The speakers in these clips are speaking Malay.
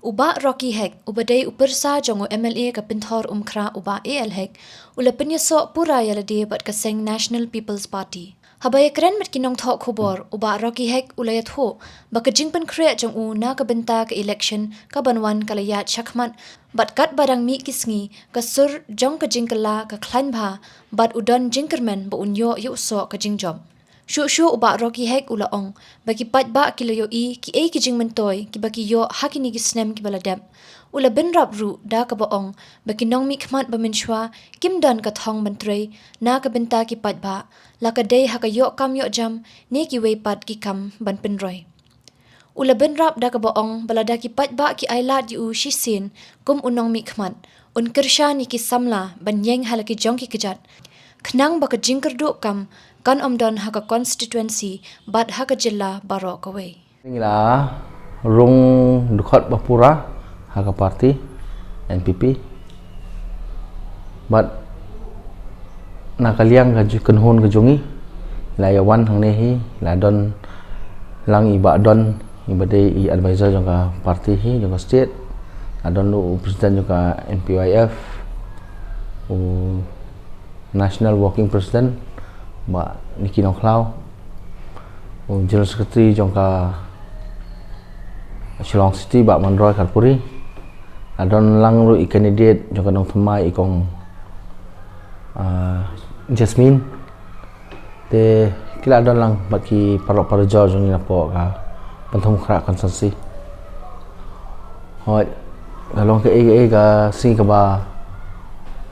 Uba Rocky Hek, ubadai upersa jongo MLA ka pinthor umkra uba AL Hek, ula penyeso pura yalade bat kaseng National People's Party. Habaya keren met kinong thok khubor, uba Rocky Hek ulayat ho, baka jingpan kre jong u na ka benta ka election ka banwan kalayat shakmat, bat kat barang mi kisngi, ka sur jong ka jingkala ka klan bha, bat udon jingkermen ba unyo yuso ka jingjob. Shu uba Rocky Hek ula ong bagi pat ba kilayo ki ki jing mentoy ki bagi yo hakini ki snem ki baladep ula ben rap ru da ka ba ong bagi nong mi khmat ba minshwa kim dan ka thong mentrei na ka benta ki pat ba la ka dei ha ka yo kam yo jam ne ki wei pat ki kam ban pen roy ula ben rap da ka ba ong balada ki pat ba ki ailat yu shi sin kum unong mi khmat un kersha ni ki samla ban yeng halaki jong ki kejat Knang baka jingker du kam kan omdon haka constituency bat haka jilla baro kawai. Inilah rung dekat Bapura haka parti NPP. Bat nakaliang kaju kenhun kejungi layawan hang nehi ladon lang iba don ibadai i advisor jangka parti hi jangka state adon lu presiden jangka NPYF National Working President Mbak Niki Nongklau, General Secretary jongka Shillong City Mbak Mandroy Karpuri, adon lang ru candidate jongka nong themai ikong Jasmine, te kila adon lang baki parok parjo jongi napo ka penthum khra konsensi. Hoi galong ke ga sing ka ba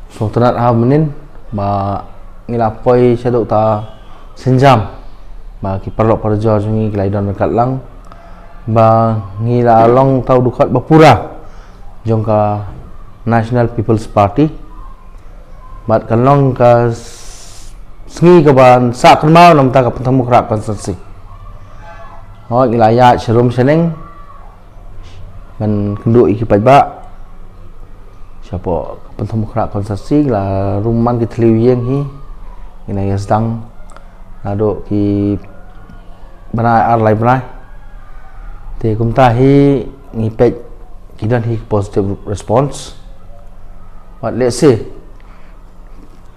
so tanat ha menin ba ngilapoi syaduk ta senjam ba ki parok parjo jungi klaidon dekat lang ba ngilalong tau dukat Bapura jongka National People's Party bat kalong ka sengi ka ban sa kenmau nam ta ka pentemu krak konsensi ho ngilaya serum seneng men kendu iki pajba siapa pentemu krak konsensi la rumman ki tliwieng hi ina sedang ado ki bana ar lai bana te kumta hi ngipet kidan hi positive response what let's say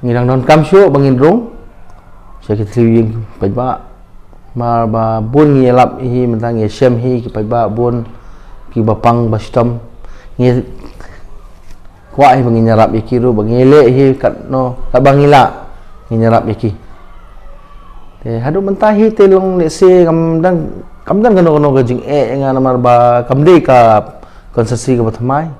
ngirang non kam syo bangin rung saya ki tliwieng pajba mar ba bun ngilap hi mentang ye shem hi ki pajba bun ki bapang bastom ngi kwa hi bangi nyarap iki ru bangi le hi kat no ka bangila ni nyarap iki te hadu mentahi te long le se kamdan kano gajing ngana mar ba kamde ka konsesi ka bathmai